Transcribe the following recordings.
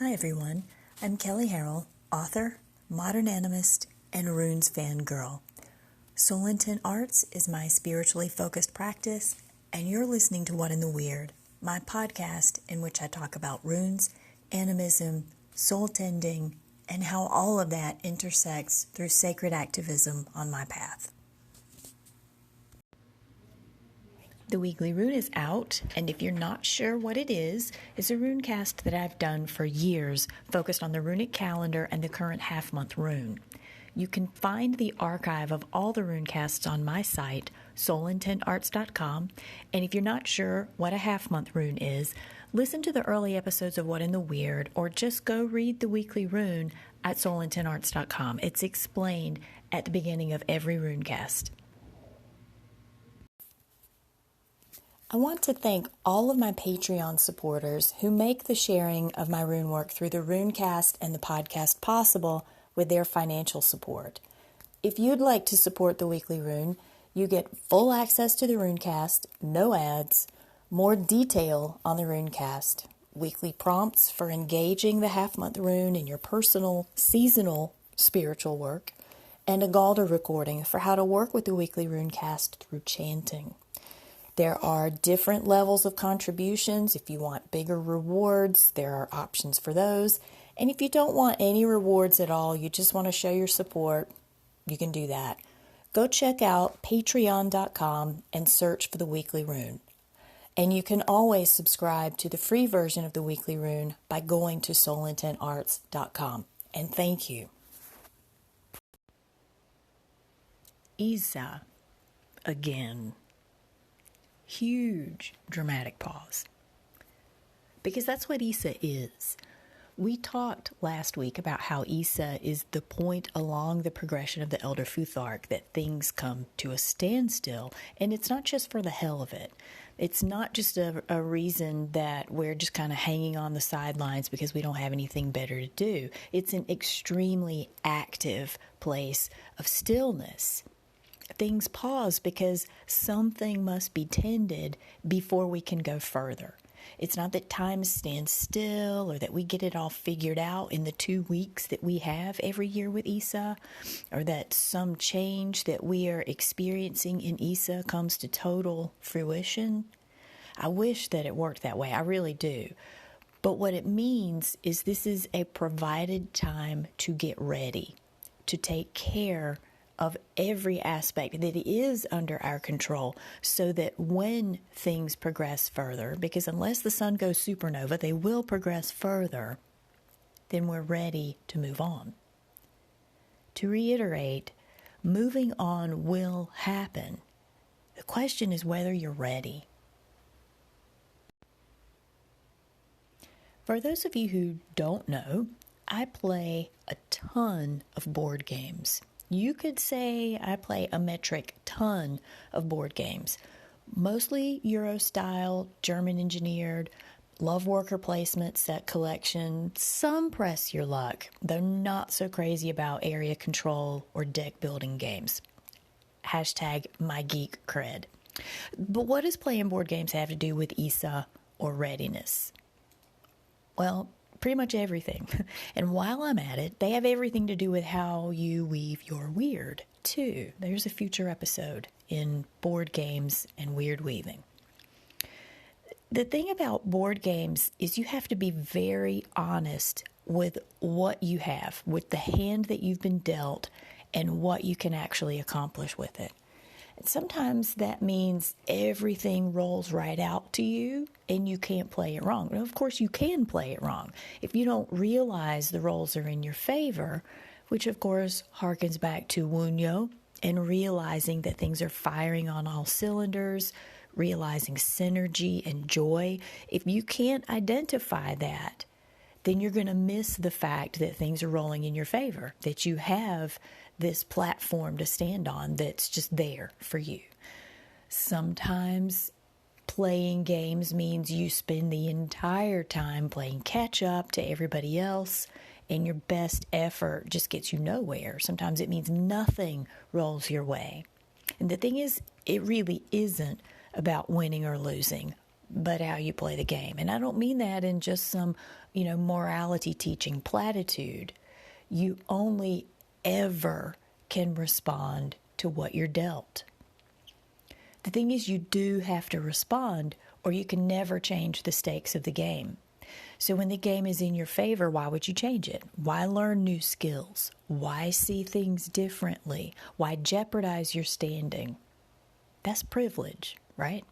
Hi everyone, I'm Kelly Harrell, author, modern animist, and runes fangirl. Soul Intent Arts is my spiritually focused practice, and you're listening to What in the Weird, my podcast in which I talk about runes, animism, soul tending, and how all of that intersects through sacred activism on my path. The weekly rune is out, and if you're not sure what it is, it's a rune cast that I've done for years, focused on the runic calendar and the current half-month rune. You can find the archive of all the rune casts on my site, soulintentarts.com, and if you're not sure what a half-month rune is, listen to the early episodes of What in the Weird, or just go read the weekly rune at soulintentarts.com. It's explained at the beginning of every rune cast. I want to thank all of my Patreon supporters who make the sharing of my rune work through the Runecast and the podcast possible with their financial support. If you'd like to support the weekly rune, you get full access to the Runecast, no ads, more detail on the Runecast, weekly prompts for engaging the half-month rune in your personal, seasonal spiritual work, and a Galder recording for how to work with the weekly Runecast through chanting. There are different levels of contributions. If you want bigger rewards, there are options for those. And if you don't want any rewards at all, you just want to show your support, you can do that. Go check out patreon.com and search for the weekly rune. And you can always subscribe to the free version of the weekly rune by going to soulintentarts.com. And thank you. Isa, again. Huge dramatic pause. Because that's what Isa is. We talked last week about how Isa is the point along the progression of the Elder Futhark that things come to a standstill, and it's not just for the hell of it. It's not just a reason that we're just kind of hanging on the sidelines because we don't have anything better to do. It's an extremely active place of stillness. Things pause because something must be tended before we can go further. It's not that time stands still or that we get it all figured out in the 2 weeks that we have every year with Isa, or that some change that we are experiencing in Isa comes to total fruition. I wish that it worked that way. I really do. But what it means is this is a provided time to get ready, to take care of every aspect that is under our control, so that when things progress further, because unless the sun goes supernova, they will progress further, then we're ready to move on. To reiterate, moving on will happen. The question is whether you're ready. For those of you who don't know, I play a ton of board games. You could say I play a metric ton of board games, mostly Euro-style, German-engineered, love worker placement, set collection, some press your luck, though not so crazy about area control or deck building games. Hashtag my geek cred. But what does playing board games have to do with Isa or readiness? Well, pretty much everything. And while I'm at it, they have everything to do with how you weave your weird, too. There's a future episode in board games and weird weaving. The thing about board games is you have to be very honest with what you have, with the hand that you've been dealt, and what you can actually accomplish with it. And sometimes that means everything rolls right out to you and you can't play it wrong. Now, of course, you can play it wrong if you don't realize the rolls are in your favor, which of course harkens back to Wunyo and realizing that things are firing on all cylinders, realizing synergy and joy. If you can't identify that, then you're going to miss the fact that things are rolling in your favor, that you have this platform to stand on that's just there for you. Sometimes playing games means you spend the entire time playing catch up to everybody else, and your best effort just gets you nowhere. Sometimes it means nothing rolls your way. And the thing is, it really isn't about winning or losing. but how you play the game. And I don't mean that in just some, morality teaching platitude. You only ever can respond to what you're dealt. The thing is, you do have to respond, or you can never change the stakes of the game. So when the game is in your favor, why would you change it? Why learn new skills? Why see things differently? Why jeopardize your standing? That's privilege, right?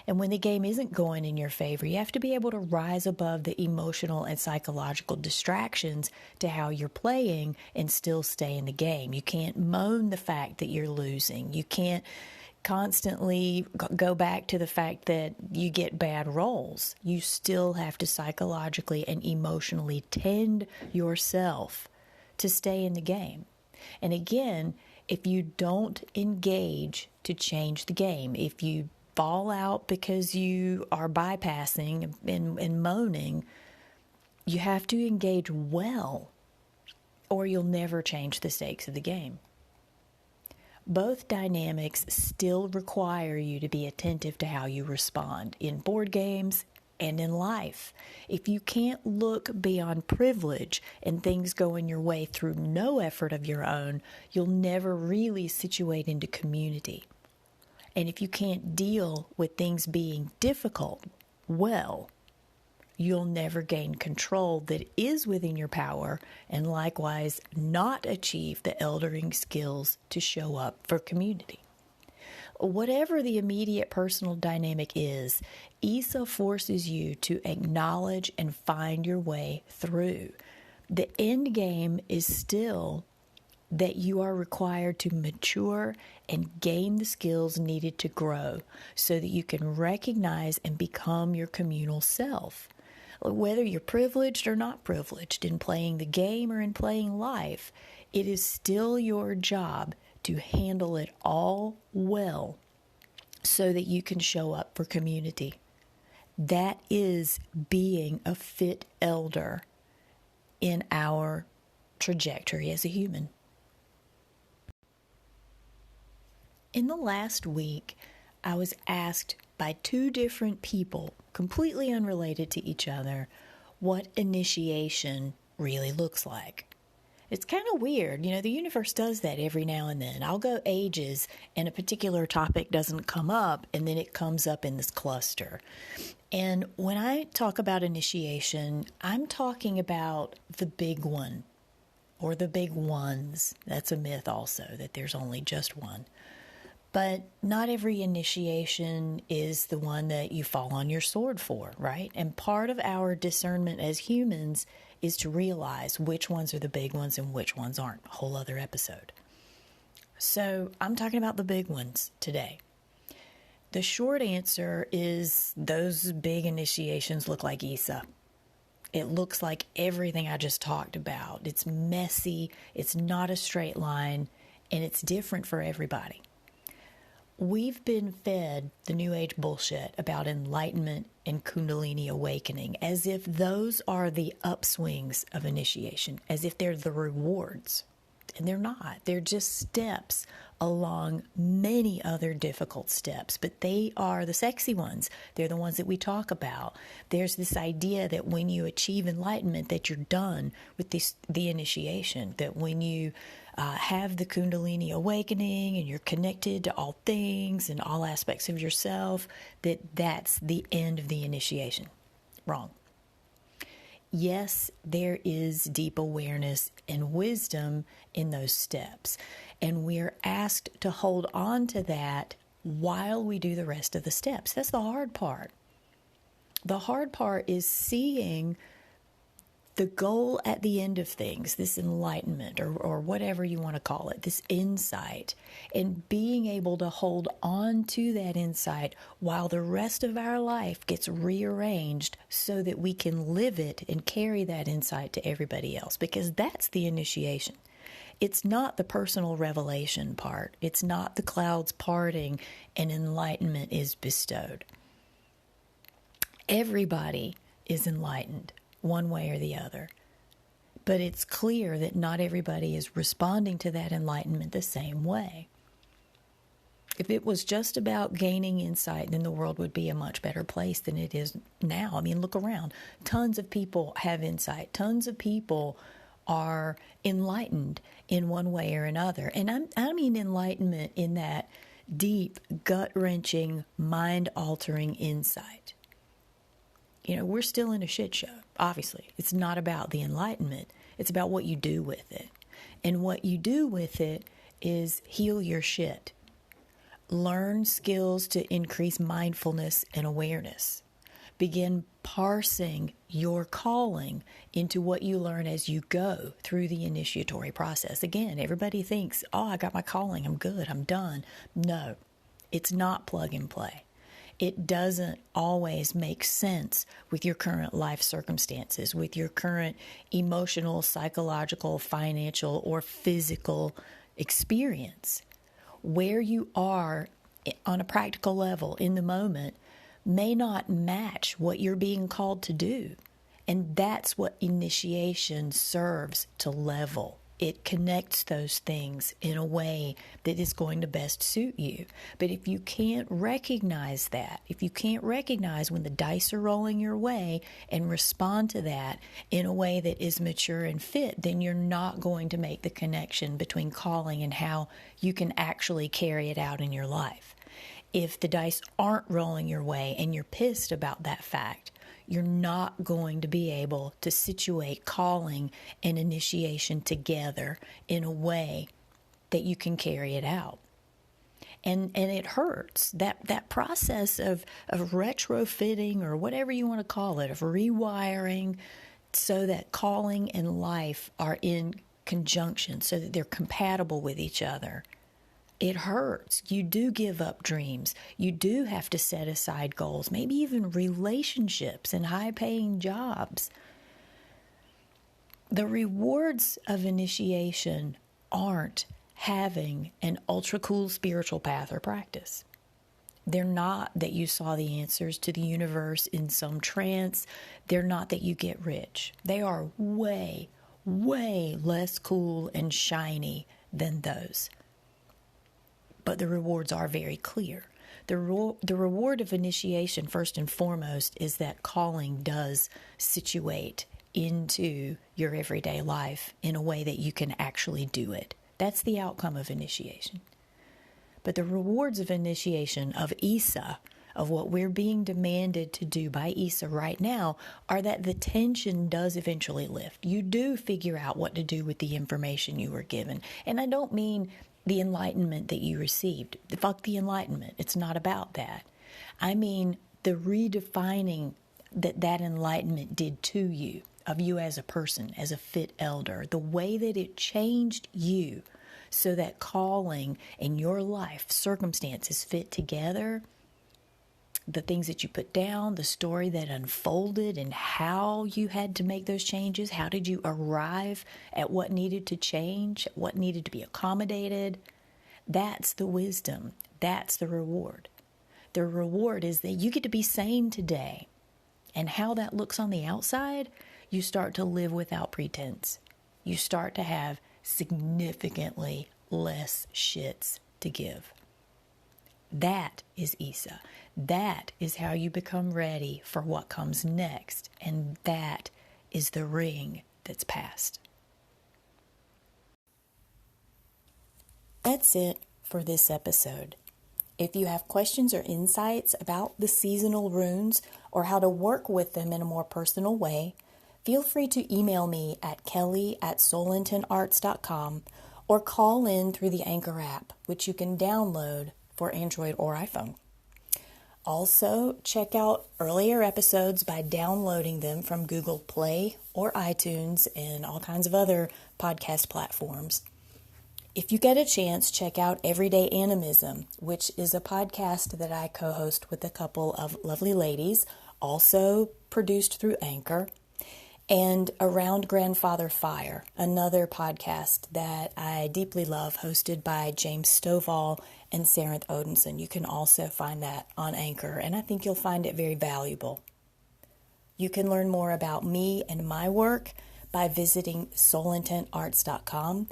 And when the game isn't going in your favor, you have to be able to rise above the emotional and psychological distractions to how you're playing and still stay in the game. You can't moan the fact that you're losing. You can't constantly go back to the fact that you get bad rolls. You still have to psychologically and emotionally tend yourself to stay in the game. And again, if you don't engage to change the game, if you fall out because you are bypassing and moaning, you have to engage well, or you'll never change the stakes of the game. Both dynamics still require you to be attentive to how you respond in board games and in life. If you can't look beyond privilege and things going your way through no effort of your own, you'll never really situate into community. And if you can't deal with things being difficult well, you'll never gain control that is within your power, and likewise not achieve the eldering skills to show up for community. Whatever the immediate personal dynamic is, ESA forces you to acknowledge and find your way through. The end game is still that you are required to mature and gain the skills needed to grow so that you can recognize and become your communal self. Whether you're privileged or not privileged in playing the game or in playing life, it is still your job to handle it all well so that you can show up for community. That is being a fit elder in our trajectory as a human. In the last week, I was asked by two different people, completely unrelated to each other, what initiation really looks like. It's kind of weird. The universe does that every now and then. I'll go ages and a particular topic doesn't come up, and then it comes up in this cluster. And when I talk about initiation, I'm talking about the big one, or the big ones. That's a myth also, that there's only just one. But not every initiation is the one that you fall on your sword for, right? And part of our discernment as humans is to realize which ones are the big ones and which ones aren't. A whole other episode. So I'm talking about the big ones today. The short answer is those big initiations look like ESA. It looks like everything I just talked about. It's messy, it's not a straight line, and it's different for everybody. We've been fed the New Age bullshit about enlightenment and Kundalini awakening as if those are the upswings of initiation, as if they're the rewards. And they're not. They're just steps along many other difficult steps, but they are the sexy ones. They're the ones that we talk about. There's this idea that when you achieve enlightenment, that you're done with the initiation, that when you have the Kundalini awakening and you're connected to all things and all aspects of yourself, that's the end of the initiation. Wrong. Yes, there is deep awareness and wisdom in those steps, and we're asked to hold on to that while we do the rest of the steps. That's the hard part. The hard part is seeing the goal at the end of things, this enlightenment or whatever you want to call it, this insight, and being able to hold on to that insight while the rest of our life gets rearranged so that we can live it and carry that insight to everybody else, because that's the initiation. It's not the personal revelation part. It's not the clouds parting and enlightenment is bestowed. Everybody is enlightened, one way or the other. But it's clear that not everybody is responding to that enlightenment the same way. If it was just about gaining insight, then the world would be a much better place than it is now. I mean, look around. Tons of people have insight. Tons of people are enlightened in one way or another. And I mean enlightenment in that deep, gut-wrenching, mind-altering insight. You know, we're still in a shit show, obviously. It's not about the enlightenment. It's about what you do with it. And what you do with it is heal your shit. Learn skills to increase mindfulness and awareness. Begin parsing your calling into what you learn as you go through the initiatory process. Again, everybody thinks, oh, I got my calling, I'm good, I'm done. No, it's not plug and play. It doesn't always make sense with your current life circumstances, with your current emotional, psychological, financial, or physical experience. Where you are on a practical level in the moment may not match what you're being called to do. And that's what initiation serves to level. It connects those things in a way that is going to best suit you. But if you can't recognize that, if you can't recognize when the dice are rolling your way and respond to that in a way that is mature and fit, then you're not going to make the connection between calling and how you can actually carry it out in your life. If the dice aren't rolling your way and you're pissed about that fact, you're not going to be able to situate calling and initiation together in a way that you can carry it out. And it hurts. That process of retrofitting, or whatever you want to call it, of rewiring so that calling and life are in conjunction, so that they're compatible with each other. It hurts. You do give up dreams. You do have to set aside goals, maybe even relationships and high-paying jobs. The rewards of initiation aren't having an ultra-cool spiritual path or practice. They're not that you saw the answers to the universe in some trance. They're not that you get rich. They are way, way less cool and shiny than those. But the rewards are very clear. The reward of initiation, first and foremost, is that calling does situate into your everyday life in a way that you can actually do it. That's the outcome of initiation. But the rewards of initiation, of ISA, of what we're being demanded to do by ISA right now, are that the tension does eventually lift. You do figure out what to do with the information you were given. And I don't mean the enlightenment that you received. Fuck the enlightenment. It's not about that. I mean the redefining that enlightenment did to you, of you as a person, as a fit elder, the way that it changed you so that calling and your life circumstances fit together. The things that you put down, the story that unfolded, and how you had to make those changes. How did you arrive at what needed to change, what needed to be accommodated? That's the wisdom. That's the reward. The reward is that you get to be sane today. And how that looks on the outside, you start to live without pretense. You start to have significantly less shits to give. That is ISA. That is how you become ready for what comes next. And that is the ring that's passed. That's it for this episode. If you have questions or insights about the seasonal runes or how to work with them in a more personal way, feel free to email me at kelly@soulintенtarts.com or call in through the Anchor app, which you can download for Android or iPhone. Also, check out earlier episodes by downloading them from Google Play or iTunes and all kinds of other podcast platforms. If you get a chance, check out Everyday Animism, which is a podcast that I co-host with a couple of lovely ladies, also produced through Anchor, and Around Grandfather Fire, another podcast that I deeply love, hosted by James Stovall and Sarenth Odinson. You can also find that on Anchor, and I think you'll find it very valuable. You can learn more about me and my work by visiting soulintentarts.com.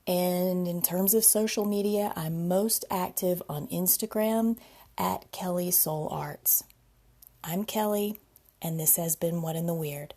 And in terms of social media, I'm most active on Instagram at Kelly Soul Arts. I'm Kelly, and this has been What in the Weird.